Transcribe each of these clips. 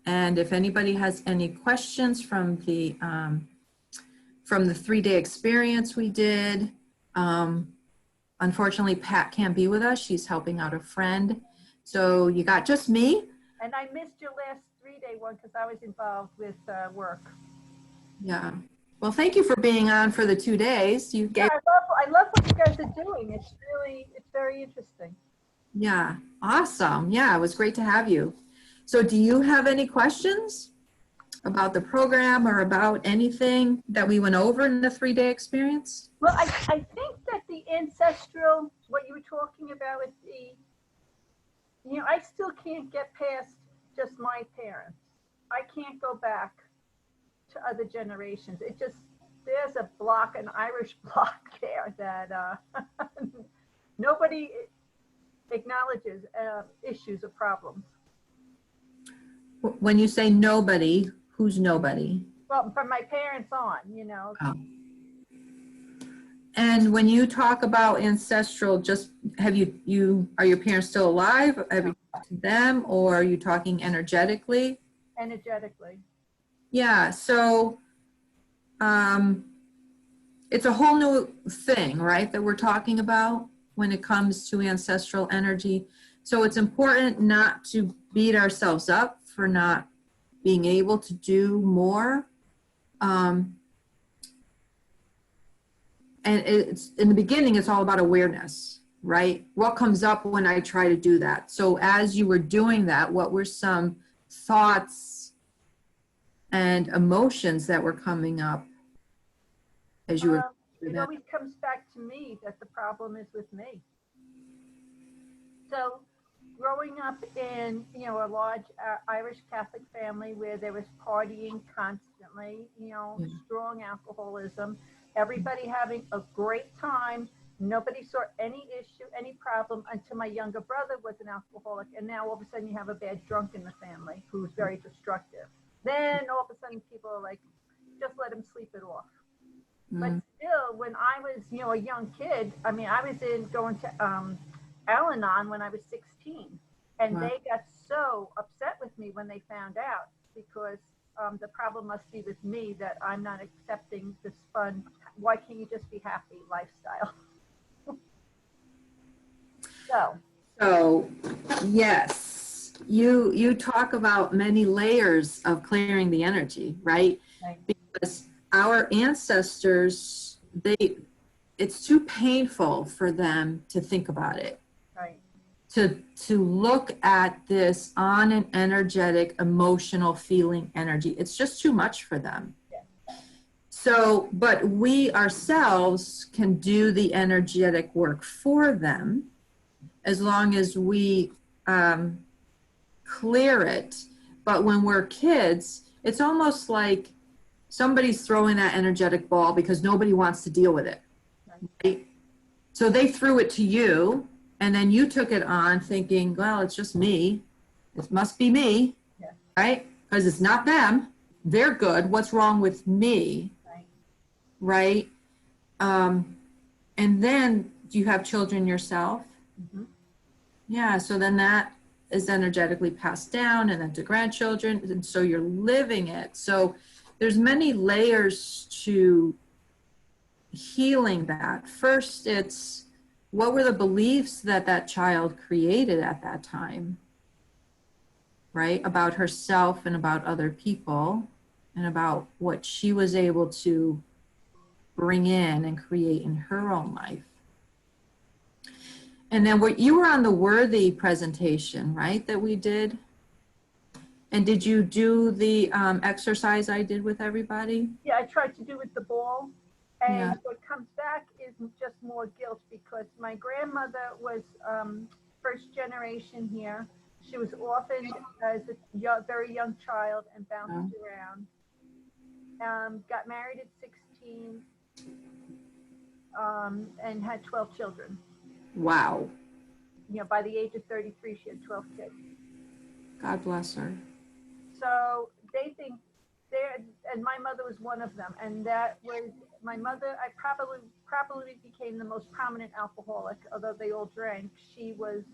And if anybody has any questions from the 3-day experience we did, unfortunately, Pat can't be with us. She's helping out a friend. So you got just me. And I missed your last 3-day one because I was involved with work. Yeah. Well, thank you for being on for the 2 days. You gave. Yeah, I love what you guys are doing. It's very interesting. Yeah, awesome. Yeah, it was great to have you. So do you have any questions about the program or about anything that we went over in the 3-day experience? Well, I think that the ancestral, what you were talking about with I still can't get past just my parents. I can't go back to other generations. There's a block, an Irish block there that nobody acknowledges issues or problems. When you say nobody, who's nobody? Well, from my parents on, Oh. And when you talk about ancestral, just are your parents still alive? Have you talked to them, or are you talking energetically? Energetically. Yeah, so it's a whole new thing, right, that we're talking about when it comes to ancestral energy. So it's important not to beat ourselves up for not being able to do more. And it's in the beginning, it's all about awareness, right? What comes up when I try to do that? So as you were doing that, what were some thoughts and emotions that were coming up as you were through It that? always comes back to me that the problem is with me. So growing up in, a large Irish Catholic family where there was partying constantly, strong alcoholism, everybody having a great time. Nobody saw any issue, any problem until my younger brother was an alcoholic. And now all of a sudden you have a bad drunk in the family who's very destructive. Then all of a sudden people are like, just let him sleep it off. But still, when I was, a young kid, I was going to Al-Anon when I was 16. And Wow. they got so upset with me when they found out because the problem must be with me that I'm not accepting this fun, why can't you just be happy lifestyle? So yes, you talk about many layers of clearing the energy, right? Right. Because our ancestors, it's too painful for them to think about it. Right. To look at this on an energetic, emotional feeling energy. It's just too much for them. Yeah. So, but we ourselves can do the energetic work for them as long as we clear it. But when we're kids, it's almost like somebody's throwing that energetic ball because nobody wants to deal with it. Right? So they threw it to you, and then you took it on thinking, well, it's just me. It must be me, Yeah. right? Because it's not them. They're good. What's wrong with me? Right? And then do you have children yourself? Mm-hmm. Yeah, so then that is energetically passed down and then to grandchildren. And so you're living it. So there's many layers to healing that. First, it's what were the beliefs that that child created at that time, right? About herself and about other people and about what she was able to bring in and create in her own life. And then you were on the Worthy presentation, right, that we did? And did you do the exercise I did with everybody? Yeah, I tried to do with the ball. And Yeah. what comes back is just more guilt because my grandmother was first generation here. She was orphaned as a very young child and bounced around. Got married at 16 and had 12 children. Wow. By the age of 33, she had 12 kids. God bless her. So they think and my mother was one of them. And that was my mother. I probably became the most prominent alcoholic, although they all drank. She was,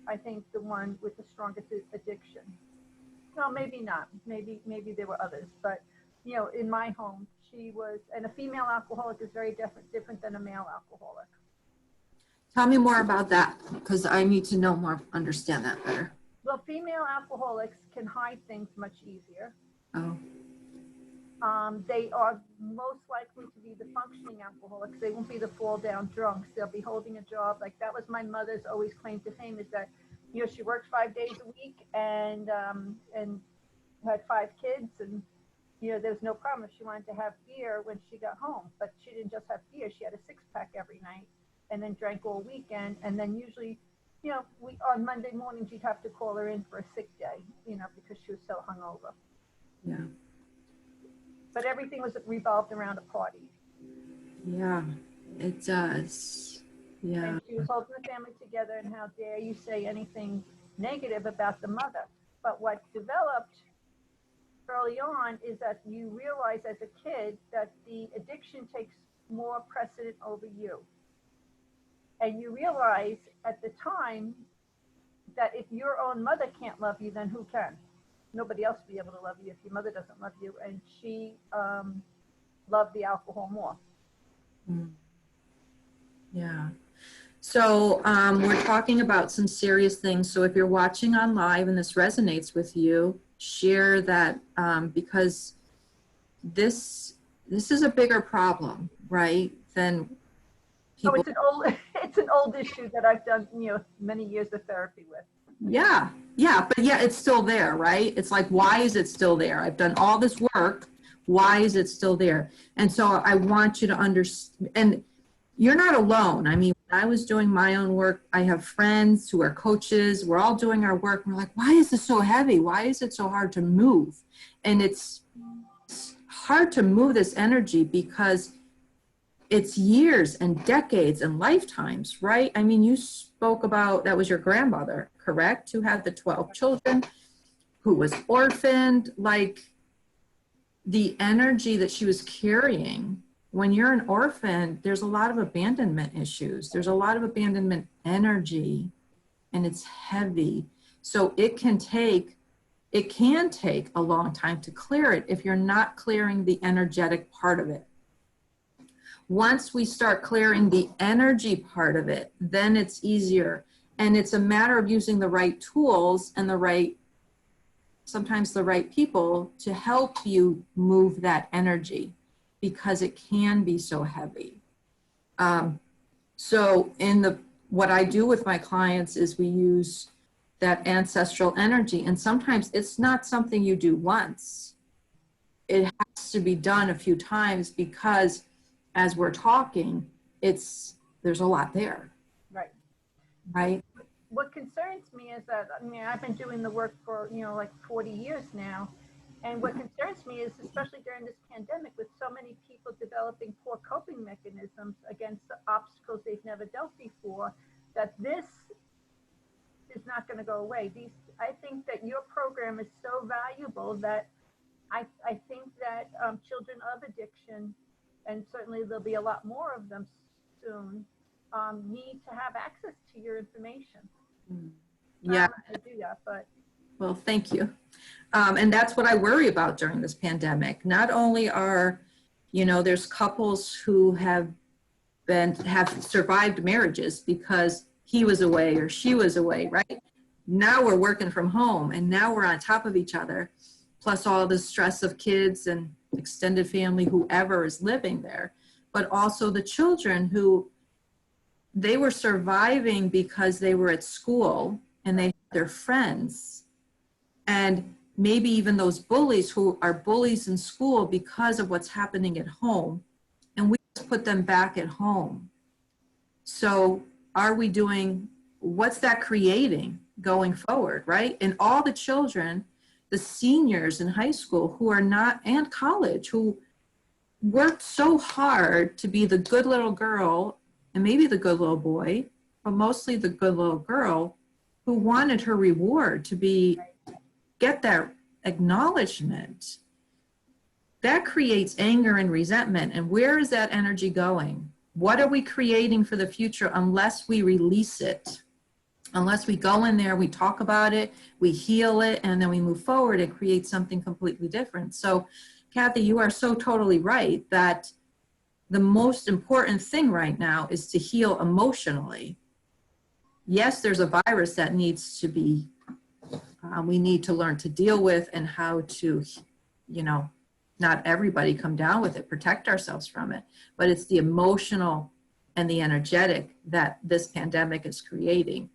I think, the one with the strongest addiction. No, maybe not. Maybe there were others, but you know, in my home, she was, and a female alcoholic is very different than a male alcoholic. Tell me more about that, because I need to know more, understand that better. Well, female alcoholics can hide things much easier. Oh. They are most likely to be the functioning alcoholics. They won't be the fall down drunks. They'll be holding a job. Like that was my mother's always claim to fame, is that, you know, she worked 5 days a week and had 5 kids, and you know, there's no problem if she wanted to have beer when she got home. But she didn't just have beer; she had a 6-pack every night, and then drank all weekend. And then usually, you know, on Monday mornings you'd have to call her in for a sick day, you know, because she was so hungover. Yeah. But everything was revolved around a party. Yeah, it does. Yeah. And she was holding the family together, and how dare you say anything negative about the mother. But what developed early on is that you realize as a kid that the addiction takes more precedent over you. And you realize at the time that if your own mother can't love you, then who can? Nobody else will be able to love you if your mother doesn't love you. And she loved the alcohol more. Yeah. So we're talking about some serious things. So if you're watching on live and this resonates with you, share that, because this is a bigger problem, right? Than people. Oh, it's an old issue that I've done, you know, many years of therapy with. Yeah, but it's still there, right? It's like, why is it still there? I've done all this work. Why is it still there? And so I want you to understand, and you're not alone. I mean, when I was doing my own work, I have friends who are coaches. We're all doing our work. And we're like, why is this so heavy? Why is it so hard to move? And it's hard to move this energy because it's years and decades and lifetimes, right? I mean, you spoke about, that was your grandmother, correct? Who had the 12 children, who was orphaned. Like, the energy that she was carrying, when you're an orphan, there's a lot of abandonment issues. There's a lot of abandonment energy, and it's heavy. So it can take a long time to clear it if you're not clearing the energetic part of it. Once we start clearing the energy part of it, then it's easier. And it's a matter of using the right tools and sometimes the right people to help you move that energy, because it can be so heavy. So what I do with my clients is we use that ancestral energy, and sometimes it's not something you do once. It has to be done a few times, because as we're talking, there's a lot there. Right. What concerns me is that, I mean, I've been doing the work for, you know, like 40 years now. And what concerns me is, especially during this pandemic, with so many people developing poor coping mechanisms against the obstacles they've never dealt before, that this is not going to go away. I think that your program is so valuable that I think that children of addiction, and certainly there'll be a lot more of them soon, need to have access to your information. Yeah. I do that, but. Well, thank you. And that's what I worry about during this pandemic. Not only there's couples who have survived marriages because he was away or she was away, right? Now we're working from home, and now we're on top of each other, plus all the stress of kids and extended family, whoever is living there, but also the children who they were surviving because they were at school and they had their friends, and maybe even those bullies who are bullies in school because of what's happening at home, and we just put them back at home. So what's that creating going forward, right? And all the children, the seniors in high school and college, who worked so hard to be the good little girl, and maybe the good little boy, but mostly the good little girl, who wanted her reward to get that acknowledgement. That creates anger and resentment. And where is that energy going? What are we creating for the future unless we release it? Unless we go in there, we talk about it, we heal it, and then we move forward and create something completely different. So, Kathy, you are so totally right that the most important thing right now is to heal emotionally. Yes, there's a virus that needs to be, we need to learn to deal with, and how to, you know, not everybody come down with it, protect ourselves from it, but it's the emotional and the energetic that this pandemic is creating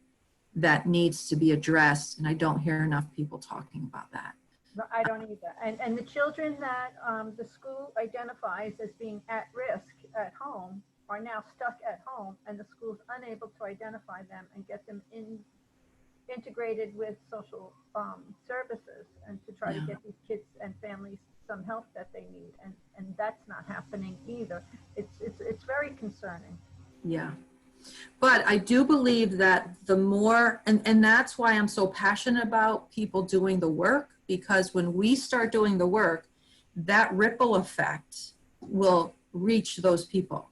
that needs to be addressed. And I don't hear enough people talking about that. No, I don't either. And the children that the school identifies as being at risk at home are now stuck at home, and the school's unable to identify them and get them integrated with social services, and to try to get these kids and families some help that they need. And that's not happening either. It's very concerning. Yeah. But I do believe that the more, and that's why I'm so passionate about people doing the work, because when we start doing the work, that ripple effect will reach those people.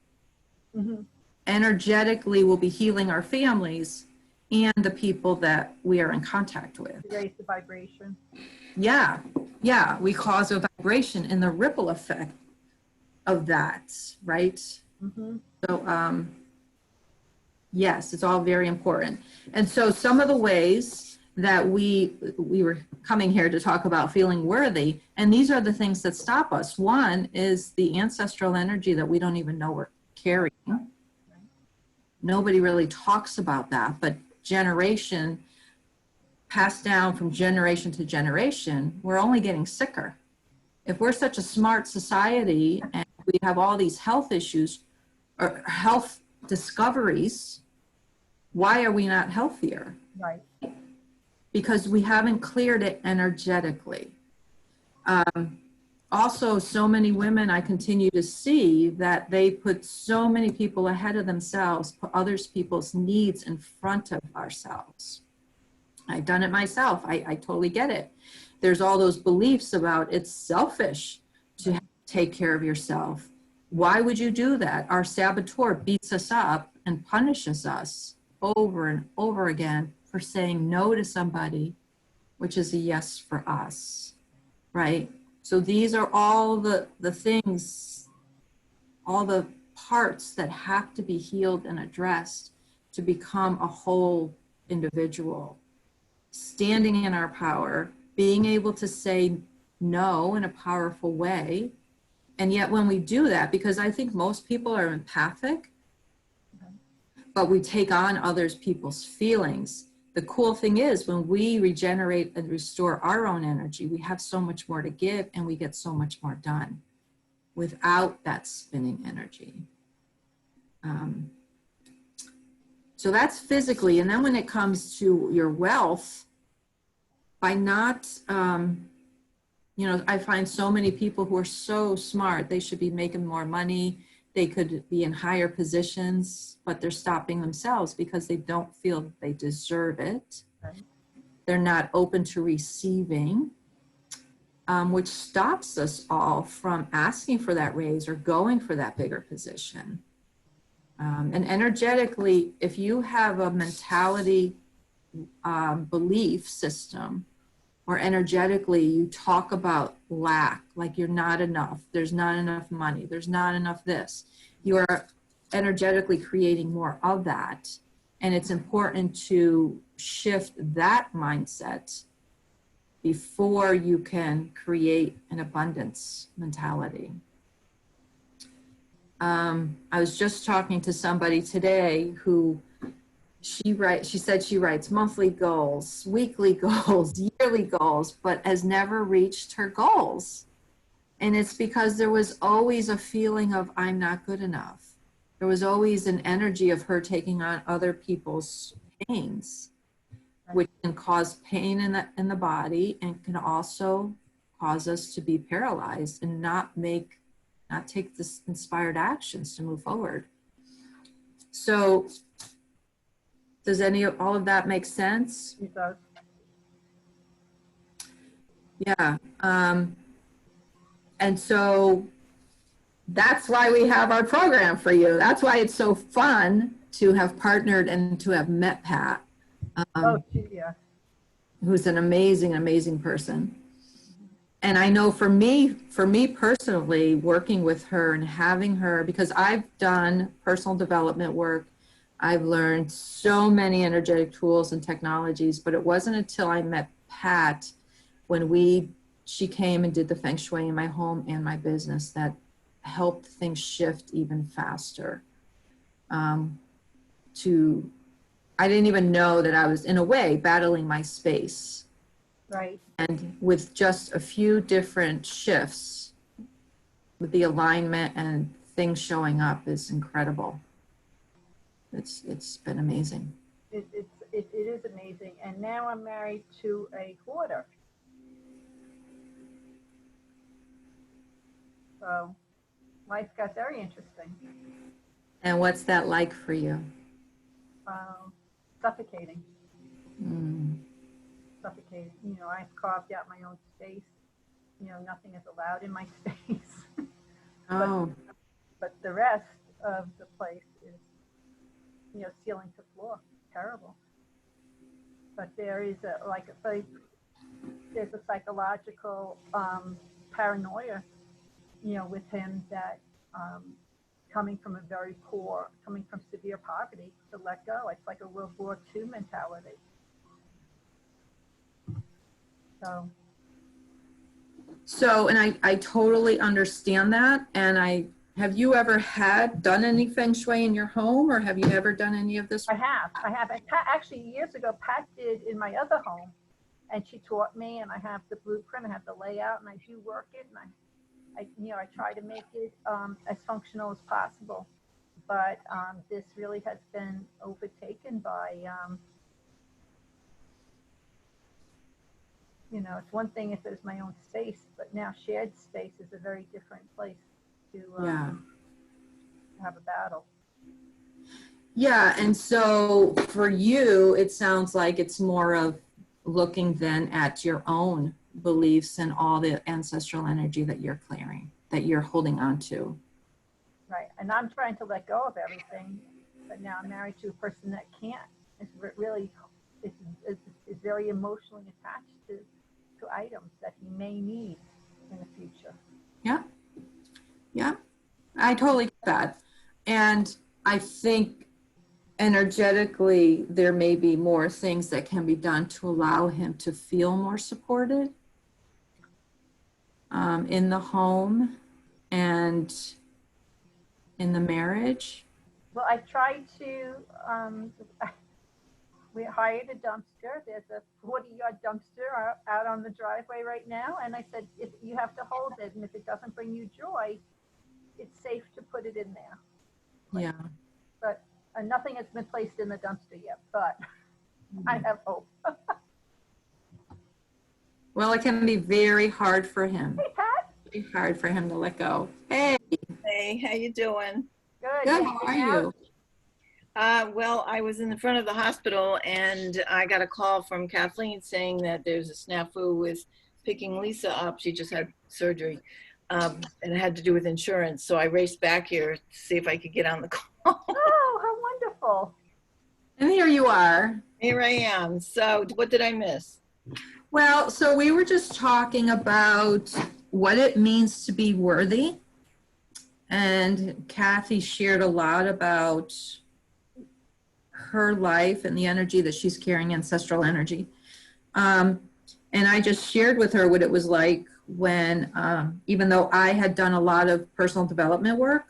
Mm-hmm. Energetically, we'll be healing our families and the people that we are in contact with. Raise the vibration. Yeah, yeah, we cause a vibration in the ripple effect of that, right? Mm-hmm. So, yes, it's all very important. And so some of the ways that we were coming here to talk about feeling worthy, and these are the things that stop us. One is the ancestral energy that we don't even know we're carrying. Nobody really talks about that, but generation, passed down from generation to generation, we're only getting sicker. If we're such a smart society and we have all these health issues or health discoveries, why are we not healthier? Right. Because we haven't cleared it energetically. Also, so many women I continue to see that they put so many people ahead of themselves, put others people's needs in front of ourselves. I've done it myself. I totally get it. There's all those beliefs about it's selfish to take care of yourself. Why would you do that? Our saboteur beats us up and punishes us over and over again for saying no to somebody, which is a yes for us, right? So these are all the things, all the parts that have to be healed and addressed to become a whole individual. Standing in our power, being able to say no in a powerful way. And yet when we do that, because I think most people are empathic, but we take on others people's feelings. The cool thing is when we regenerate and restore our own energy, we have so much more to give and we get so much more done without that spinning energy. So that's physically. And then when it comes to your wealth, by not, you know, I find so many people who are so smart, they should be making more money. They could be in higher positions, but they're stopping themselves because they don't feel they deserve it. Right. They're not open to receiving, which stops us all from asking for that raise or going for that bigger position. And energetically, if you have a mentality, belief system, or energetically you talk about lack, like you're not enough, there's not enough money, there's not enough this, you are energetically creating more of that. And it's important to shift that mindset before you can create an abundance mentality. I was just talking to somebody today who she said she writes monthly goals, weekly goals, yearly goals, but has never reached her goals. And it's because there was always a feeling of I'm not good enough. There was always an energy of her taking on other people's pains, which can cause pain in the body and can also cause us to be paralyzed and not take this inspired actions to move forward. So does all of that make sense? It does. Yeah. And so that's why we have our program for you. That's why it's so fun to have partnered and to have met Pat, Oh, um, yeah. who's an amazing, amazing person. And I know for me personally, working with her and having her, because I've done personal development work, I've learned so many energetic tools and technologies, but it wasn't until I met Pat when she came and did the feng shui in my home and my business that helped things shift even faster. Um, to, I didn't even know that I was in a way battling my space. Right. And with just a few different shifts, with the alignment and things showing up is incredible. It's been amazing. It is amazing. And now I'm married to a hoarder. So life got very interesting. And what's that like for you? Suffocating. Mm. Suffocating. You know, I've carved out my own space. You know, nothing is allowed in my space. but Oh, but the rest of the place is, you know, ceiling to floor. Terrible. But there is there's a psychological paranoia, you know, with him that um, coming from severe poverty, to let go. It's like a World War II mentality. So so, and I totally understand that. And have you ever done any feng shui in your home, or have you ever done any of this? I have. And actually, years ago, Pat did in my other home, and she taught me, and I have the blueprint, I have the layout, and I do work it, and I try to make it as functional as possible. But this really has been overtaken by, you know, it's one thing if it was my own space, but now shared space is a very different place to Yeah. have a battle. Yeah, and so for you, it sounds like it's more of looking then at your own beliefs and all the ancestral energy that you're clearing, that you're holding on to. Right. And I'm trying to let go of everything, but now I'm married to a person that can't. It's really, is very emotionally attached to items that he may need in the future. Yeah, yeah, I totally get that. And I think energetically, there may be more things that can be done to allow him to feel more supported in the home and in the marriage. Well, I tried to, we hired a dumpster. There's a 40-yard dumpster out on the driveway right now. And I said, if you have to hold it, and if it doesn't bring you joy, it's safe to put it in there. Yeah. But nothing has been placed in the dumpster yet, but I have hope. Well, it can be very hard for him. Hey, Pat. Very hard for him to let go. Hey, Hey, how you doing? Good. good. How are you? Well, I was in the front of the hospital and I got a call from Kathleen saying that there's a snafu with picking Lisa up. She just had surgery, and it had to do with insurance. So I raced back here to see if I could get on the call. Oh, how wonderful. And here you are. Here I am. So what did I miss? Well, so we were just talking about what it means to be worthy. And Kathy shared a lot about her life and the energy that she's carrying, ancestral energy. And I just shared with her what it was like when, even though I had done a lot of personal development work,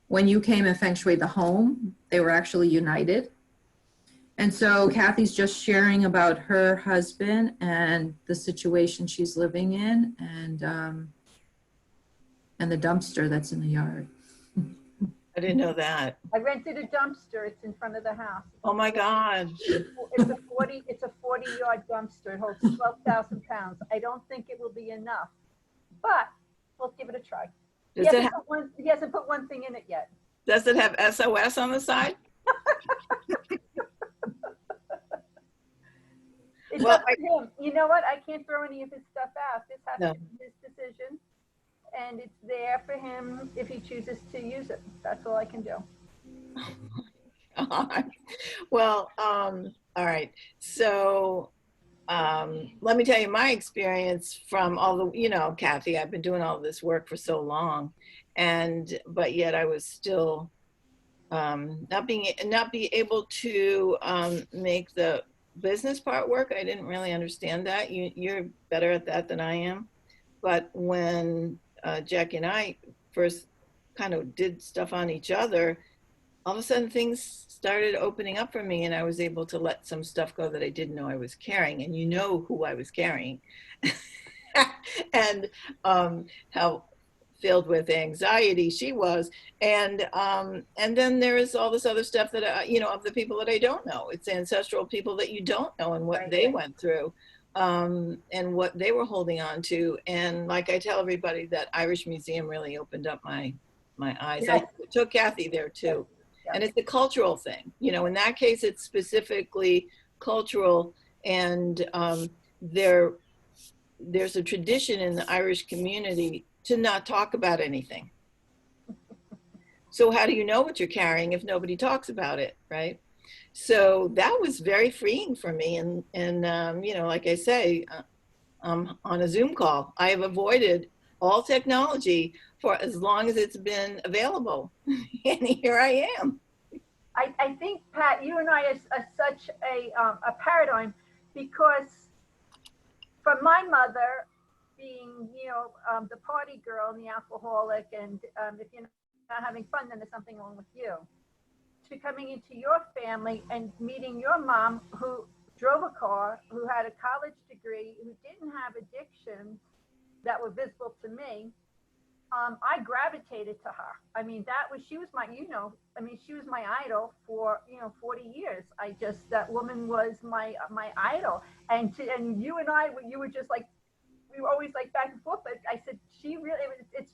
when you came and feng shui the home, they were actually united. And so Kathy's just sharing about her husband and the situation she's living in, and the dumpster that's in the yard. I didn't know that. I rented a dumpster. It's in front of the house. Oh my God. It's a 40-yard dumpster. It holds 12,000 pounds. I don't think it will be enough, but we'll give it a try. He hasn't put one thing in it yet. Does it have SOS on the side? It's up to him. You know what? I can't throw any of his stuff out. This has to be his decision. And it's there for him if he chooses to use it. That's all I can do. God. Well, All right. So let me tell you my experience from all the, Kathy, I've been doing all this work for so long, but yet I was still not be able to make the business part work. I didn't really understand that. You're better at that than I am. But when Jackie and I first kind of did stuff on each other, all of a sudden things started opening up for me, and I was able to let some stuff go that I didn't know I was carrying. And you know who I was carrying, and how filled with anxiety she was, and then there is all this other stuff that of the people that I don't know. It's ancestral people that you don't know and what Right. they went through, and what they were holding on to. And like I tell everybody, that Irish Museum really opened up my eyes. Yes. I took Kathy there too. Yes. And it's a cultural thing. In that case, it's specifically cultural, and there's a tradition in the Irish community to not talk about anything. So how do you know what you're carrying if nobody talks about it, right? So that was very freeing for me. And like I say, on a Zoom call, I have avoided all technology for as long as it's been available. And here I am. I think, Pat, you and I are such a paradigm, because from my mother being, the party girl and the alcoholic, and if you're not having fun, then there's something wrong with you, to coming into your family and meeting your mom, who drove a car, who had a college degree, who didn't have addictions that were visible to me. I gravitated to her. I mean, she was my idol for, 40 years. That woman was my idol. And you and I, you were just like, we were always like back and forth, but I said, it's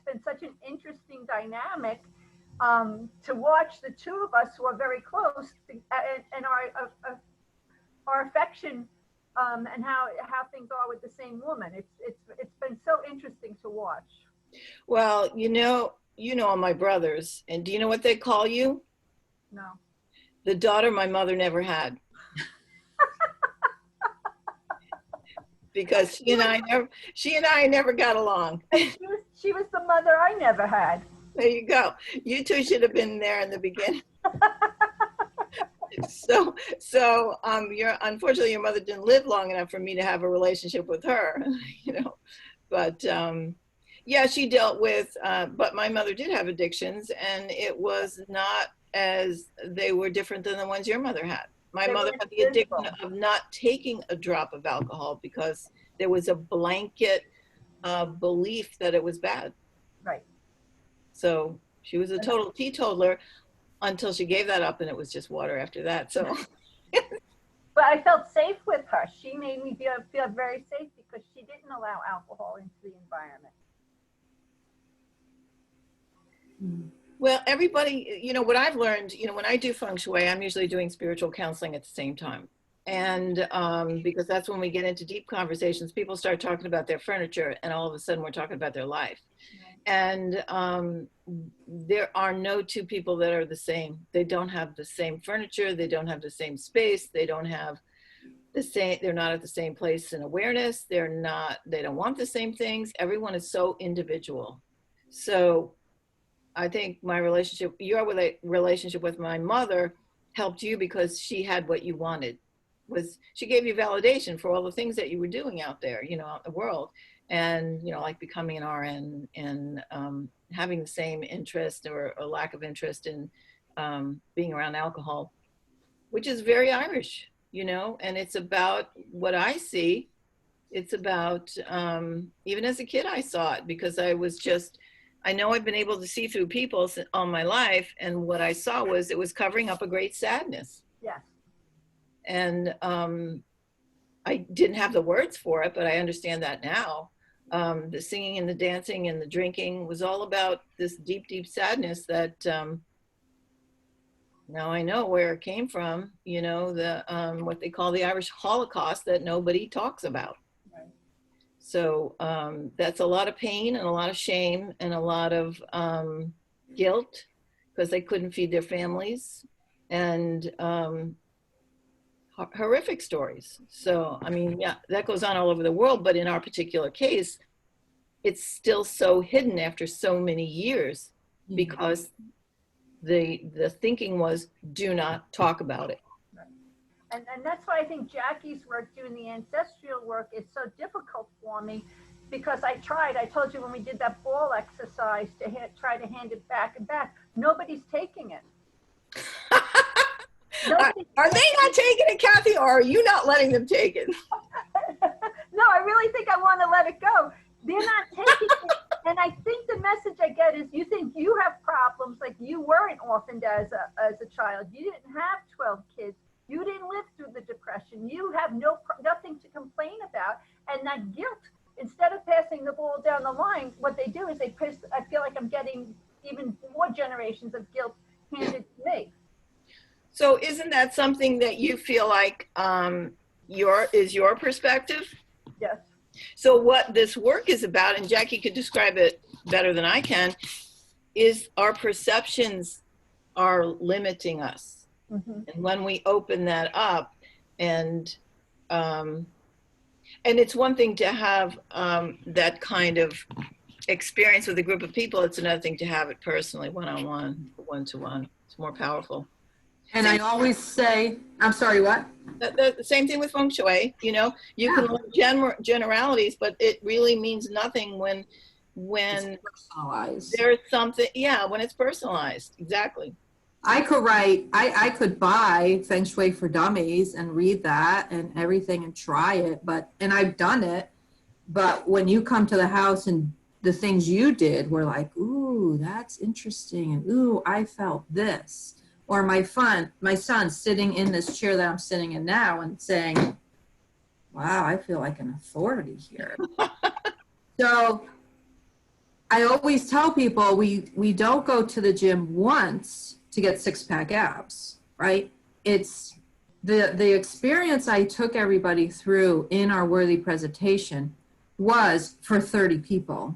been such an interesting dynamic to watch the two of us who are very close, and our affection, and how things are with the same woman. It's been so interesting to watch. Well, you know all my brothers, and do you know what they call you? No. The daughter my mother never had. Because she and I never got along. She was the mother I never had. There you go. You two should have been there in the beginning. Unfortunately, your mother didn't live long enough for me to have a relationship with her, But yeah, she dealt with, but my mother did have addictions, and it was not they were different than the ones your mother had. My mother had the addiction of not taking a drop of alcohol because there was a blanket belief that it was bad. Right. So she was a total teetotaler until she gave that up, and it was just water after that. So. But I felt safe with her. She made me feel very safe, because she didn't allow alcohol into the environment. Well, everybody, what I've learned, when I do feng shui, I'm usually doing spiritual counseling at the same time. And because that's when we get into deep conversations, people start talking about their furniture, and all of a sudden we're talking about their life. And there are no two people that are the same. They don't have the same furniture. They don't have the same space. They don't have the same, they're not at the same place in awareness. They don't want the same things. Everyone is so individual. So I think your relationship with my mother helped you, because she had what you wanted. She gave you validation for all the things that you were doing out there, out in the world. And, like becoming an RN, and having the same interest or a lack of interest in being around alcohol, which is very Irish, and it's about what I see. It's about, even as a kid, I saw it, because I know I've been able to see through people all my life, and what I saw was it was covering up a great sadness. Yes. And I didn't have the words for it, but I understand that now. The singing and the dancing and the drinking was all about this deep, deep sadness that now I know where it came from, what they call the Irish Holocaust that nobody talks about. So that's a lot of pain and a lot of shame and a lot of guilt, because they couldn't feed their families. And horrific stories. So, I mean, yeah, that goes on all over the world, but in our particular case, it's still so hidden after so many years because the thinking was, do not talk about it. And that's why I think Jackie's work doing the ancestral work is so difficult for me, because I told you when we did that ball exercise to try to hand it back and back, nobody's taking it. Are they not taking it, Kathy, or are you not letting them take it? No, I really think I want to let it go. They're not taking it. And I think the message I get is, you think you have problems, like you weren't orphaned as a child. You didn't have 12 kids. You didn't live through the Depression. You have nothing to complain about. And that guilt, instead of passing the ball down the line, what they do is I feel like I'm getting even more generations of guilt handed to me. So isn't that something that you feel like is your perspective? Yes. So what this work is about, and Jackie could describe it better than I can, is our perceptions are limiting us. Mm-hmm. And when we open that up, and it's one thing to have that kind of experience with a group of people. It's another thing to have it personally, one-on-one, one-to-one. It's more powerful. And I always say, I'm sorry, what? The same thing with feng shui. You know, you can learn generalities, but it really means nothing when It's personalized. there's something. Yeah, when it's personalized. Exactly. I could buy Feng Shui for Dummies and read that and everything and try it, and I've done it. But when you come to the house and the things you did were like, ooh, that's interesting. And ooh, I felt this. Or my son sitting in this chair that I'm sitting in now and saying, wow, I feel like an authority here. So I always tell people we don't go to the gym once to get six-pack abs, right? It's the experience I took everybody through in our Worthy presentation was for 30 people.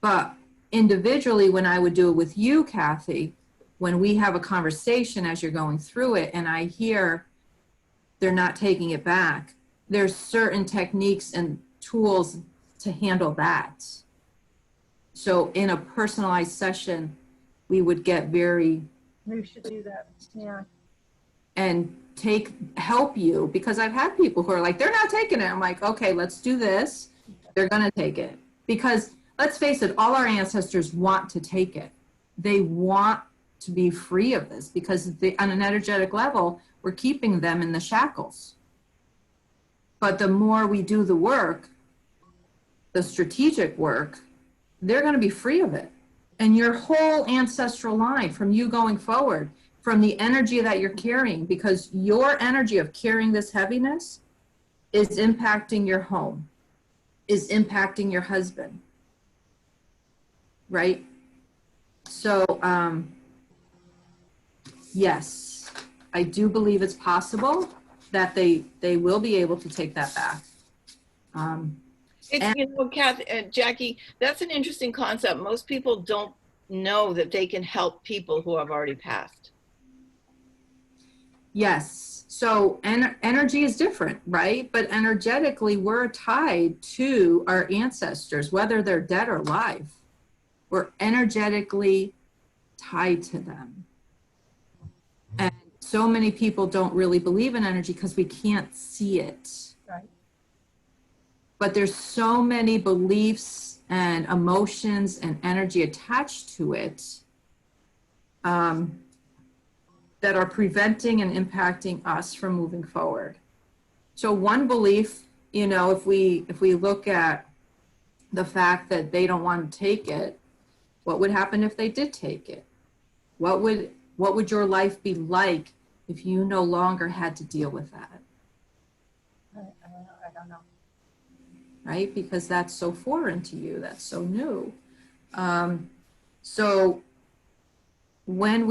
But individually, when I would do it with you, Kathy, when we have a conversation as you're going through it and I hear they're not taking it back, there's certain techniques and tools to handle that. So in a personalized session, we would get very... We should do that, yeah. And help you, because I've had people who are like, they're not taking it. I'm like, okay, let's do this. They're gonna take it. Because let's face it, all our ancestors want to take it. They want to be free of this because on an energetic level, we're keeping them in the shackles. But the more we do the work, the strategic work, they're gonna be free of it. And your whole ancestral line from you going forward, from the energy that you're carrying, because your energy of carrying this heaviness is impacting your home, is impacting your husband, right? So, yes, I do believe it's possible that they will be able to take that back. It's, you know, Jackie, that's an interesting concept. Most people don't know that they can help people who have already passed. Yes. So energy is different, right? But energetically, we're tied to our ancestors, whether they're dead or alive. We're energetically tied to them. And so many people don't really believe in energy because we can't see it. Right. But there's so many beliefs and emotions and energy attached to it that are preventing and impacting us from moving forward. So one belief, you know, if we look at the fact that they don't want to take it, what would happen if they did take it? What would your life be like if you no longer had to deal with that? I don't know. Right? Because that's so foreign to you, that's so new. So when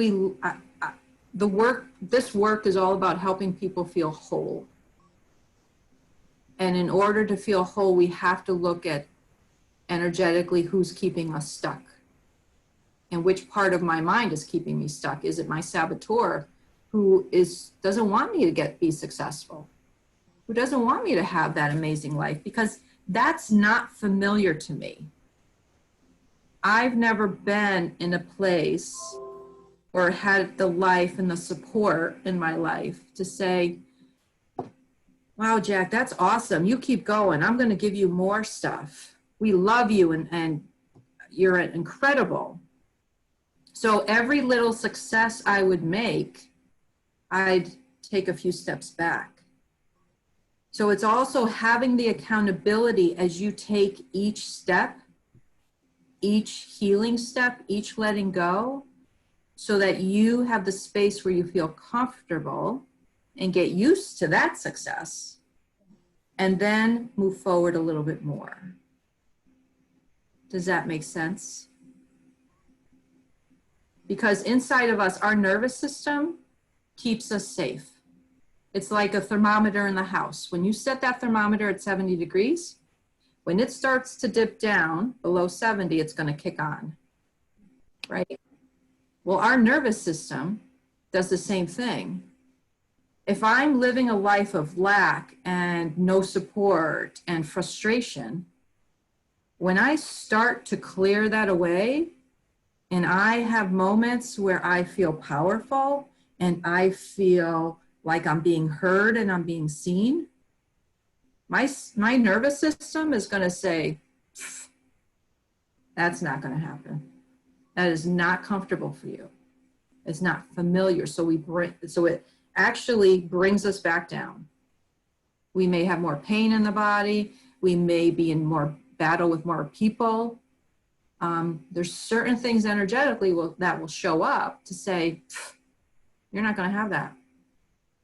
this work is all about helping people feel whole. And in order to feel whole, we have to look at energetically who's keeping us stuck. And which part of my mind is keeping me stuck? Is it my saboteur who doesn't want me to be successful, who doesn't want me to have that amazing life, because that's not familiar to me. I've never been in a place or had the life and the support in my life to say, wow, Jack, that's awesome. You keep going. I'm going to give you more stuff. We love you and you're incredible. So every little success I would make, I'd take a few steps back. So it's also having the accountability as you take each step, each healing step, each letting go, so that you have the space where you feel comfortable and get used to that success, and then move forward a little bit more. Does that make sense? Because inside of us, our nervous system keeps us safe. It's like a thermometer in the house. When you set that thermometer at 70 degrees, when it starts to dip down below 70, it's going to kick on, right? Well, our nervous system does the same thing. If I'm living a life of lack and no support and frustration, when I start to clear that away and I have moments where I feel powerful and I feel like I'm being heard and I'm being seen, my nervous system is going to say, that's not going to happen. That is not comfortable for you. It's not familiar. So it actually brings us back down. We may have more pain in the body. We may be in more battle with more people. There's certain things energetically that will show up to say, you're not going to have that.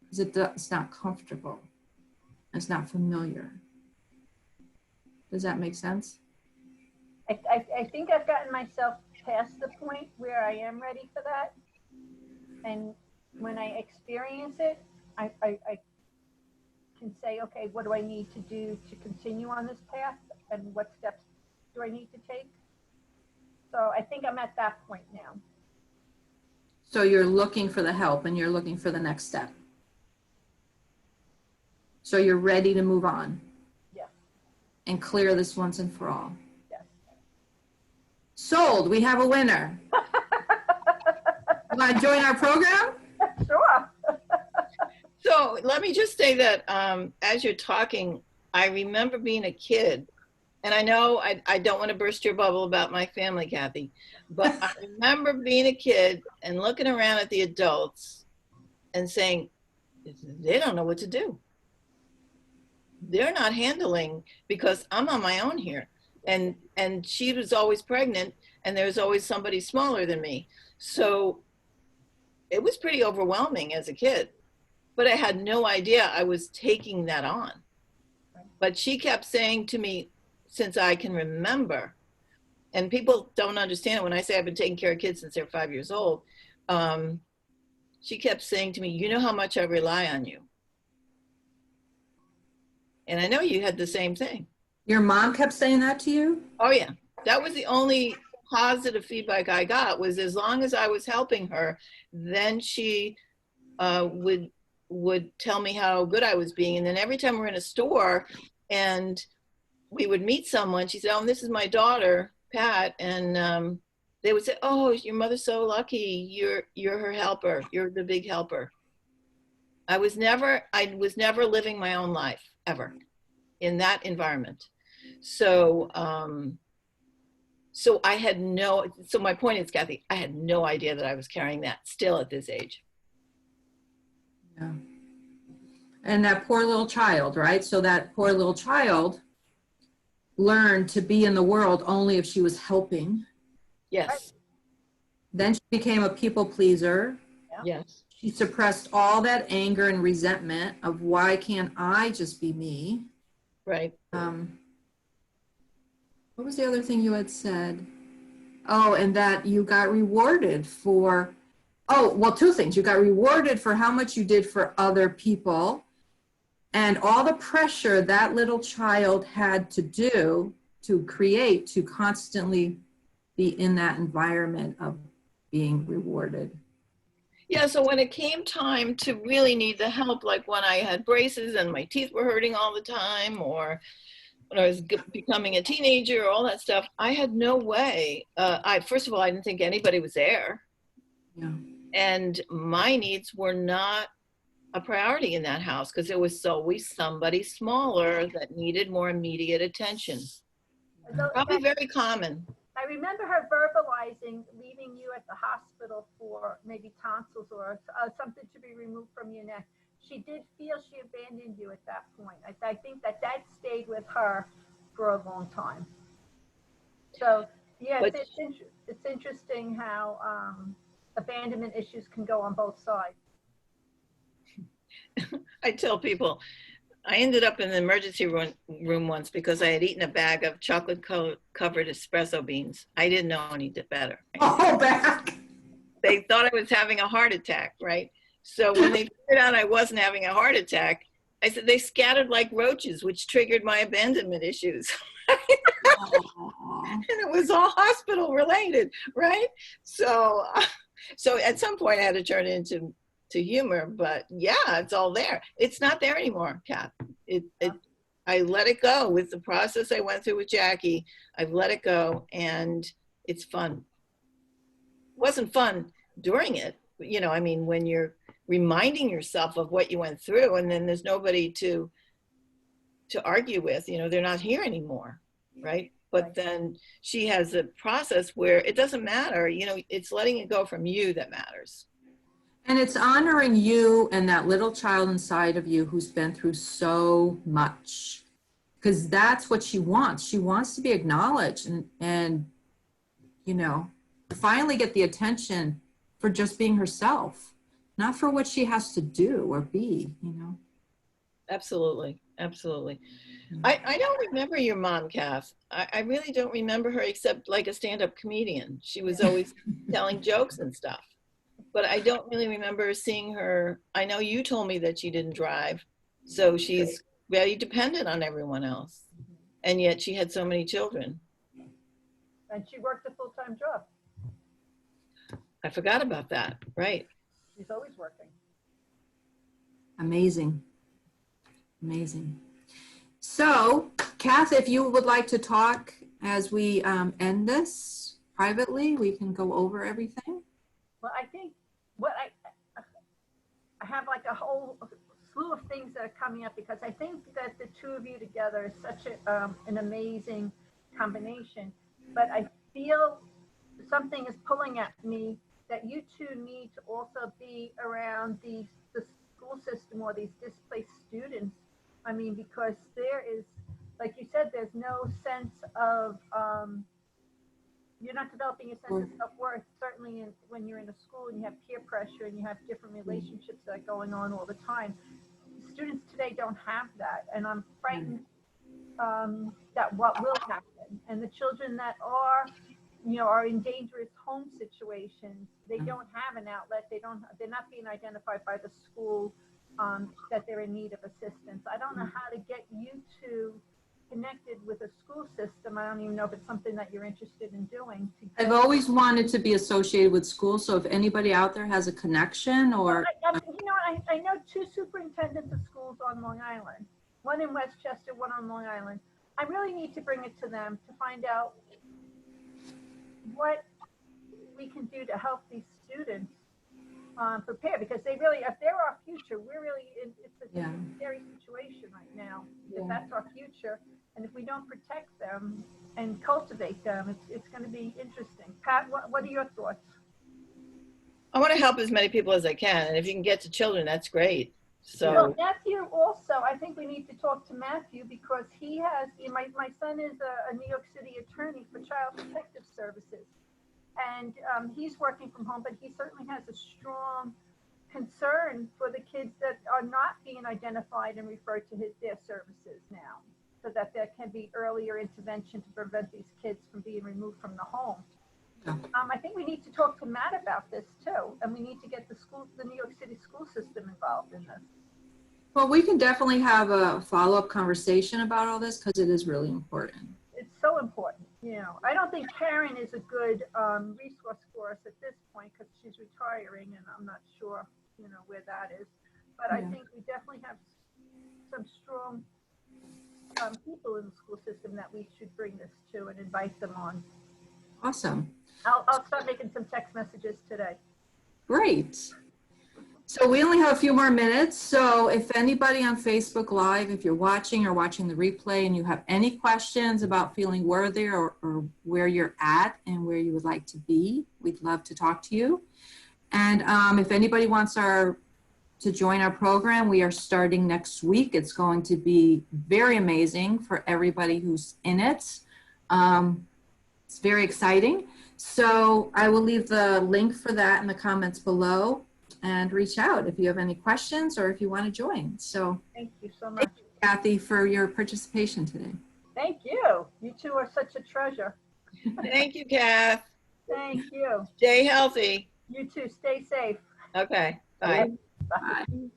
Because it's not comfortable. It's not familiar. Does that make sense? I think I've gotten myself past the point where I am ready for that. And when I experience it, I can say, okay, what do I need to do to continue on this path? And what steps do I need to take? So I think I'm at that point now. So you're looking for the help and you're looking for the next step. So you're ready to move on. Yes. And clear this once and for all. Yes. Sold. We have a winner. Want to join our program? Sure. So let me just say that as you're talking, I remember being a kid, and I know I don't want to burst your bubble about my family, Kathy, but I remember being a kid and looking around at the adults and saying, they don't know what to do. They're not handling, because I'm on my own here. And she was always pregnant, and there's always somebody smaller than me. So it was pretty overwhelming as a kid, but I had no idea I was taking that on. But she kept saying to me, since I can remember, and people don't understand it when I say I've been taking care of kids since they're 5 years old, she kept saying to me, you know how much I rely on you. And I know you had the same thing. Your mom kept saying that to you? Oh yeah, that was the only positive feedback I got, was as long as I was helping her, then she would tell me how good I was being. And then every time we're in a store and we would meet someone, she said, oh, this is my daughter, Pat. And they would say, oh, your mother's so lucky. You're her helper. You're the big helper. I was never living my own life ever in that environment. So, so my point is, Kathy, I had no idea that I was carrying that still at this age. Yeah. And that poor little child, right? So that poor little child learned to be in the world only if she was helping. Yes. Then she became a people pleaser. Yes. She suppressed all that anger and resentment of, why can't I just be me? Right. What was the other thing you had said? Oh, and that you got rewarded for, oh, well, two things. You got rewarded for how much you did for other people, and all the pressure that little child had to do to create, to constantly be in that environment of being rewarded. Yeah, so when it came time to really need the help, like when I had braces and my teeth were hurting all the time, or when I was becoming a teenager, all that stuff, I had no way. First of all, I didn't think anybody was there. Yeah. And my needs were not a priority in that house because there was always somebody smaller that needed more immediate attention. Probably very common. I remember her verbalizing leaving you at the hospital for maybe tonsils or something to be removed from your neck. She did feel she abandoned you at that point. I think that stayed with her for a long time. So yeah, But it's interesting how abandonment issues can go on both sides. I tell people, I ended up in the emergency room once because I had eaten a bag of chocolate covered espresso beans. I didn't know any better. Oh, back. They thought I was having a heart attack, right? So when they figured out I wasn't having a heart attack, I said they scattered like roaches, which triggered my abandonment issues. And it was all hospital related, right? So at some point I had to turn it into humor, but yeah, it's all there. It's not there anymore, Kath. I let it go with the process I went through with Jackie. I've let it go, and it's fun. It wasn't fun during it, you know. I mean, when you're reminding yourself of what you went through, and then there's nobody to argue with, you know, they're not here anymore, right? But then she has a process where it doesn't matter, you know, it's letting it go from you that matters. And it's honoring you and that little child inside of you who's been through so much, because that's what she wants. She wants to be acknowledged and, you know, finally get the attention for just being herself, not for what she has to do or be, you know. Absolutely. Absolutely. I don't remember your mom, Kath. I really don't remember her except like a stand-up comedian. She was always telling jokes and stuff. But I don't really remember seeing her. I know you told me that she didn't drive, so she's very dependent on everyone else. And yet she had so many children. And she worked a full-time job. I forgot about that, right. She's always working. Amazing. Amazing. So, Kath, if you would like to talk as we end this privately, we can go over everything. Well, I think what I have like a whole slew of things that are coming up because I think that the two of you together is such an amazing combination. But I feel something is pulling at me that you two need to also be around the school system or these displaced students. I mean, because there is, like you said, there's no sense of you're not developing a sense of self-worth, certainly when you're in a school and you have peer pressure and you have different relationships that are going on all the time. Students today don't have that, and I'm frightened that what will happen. And the children that are, you know, are in dangerous home situations, they don't have an outlet. They're not being identified by the school that they're in need of assistance. I don't know how to get you two connected with a school system. I don't even know if it's something that you're interested in doing. I've always wanted to be associated with schools, so if anybody out there has a connection or... You know, I know two superintendents of schools on Long Island, one in Westchester, one on Long Island. I really need to bring it to them to find out what we can do to help these students prepare, because they really, if they're our future, we're really in, it's a scary situation right now. If that's our future, and if we don't protect them and cultivate them, it's going to be interesting. Pat, what are your thoughts? I want to help as many people as I can, and if you can get to children, that's great. So well, Matthew also, I think we need to talk to Matthew because he has, my son is a New York City attorney for Child Protective Services. And he's working from home, but he certainly has a strong concern for the kids that are not being identified and referred to their services now, so that there can be earlier intervention to prevent these kids from being removed from the home. I think we need to talk to Matt about this too, and we need to get the New York City school system involved in this. Well, we can definitely have a follow-up conversation about all this because it is really important. It's so important. You know, I don't think Karen is a good resource for us at this point because she's retired. retiring, and I'm not sure, where that is. But I Yeah. think we definitely have some strong people in the school system that we should bring this to and invite them on. Awesome. I'll start making some text messages today. Great. So we only have a few more minutes. So if anybody on Facebook Live, if you're watching or watching the replay and you have any questions about feeling worthy or where you're at and where you would like to be, we'd love to talk to you. And if anybody wants to join our program, we are starting next week. It's going to be very amazing for everybody who's in it. It's very exciting. So I will leave the link for that in the comments below, and reach out if you have any questions or if you want to join. So Thank you so much. Kathy, for your participation today. Thank you. You two are such a treasure. Thank you, Kath. Thank you. Stay healthy. You too. Stay safe. Okay, bye. Bye. Bye.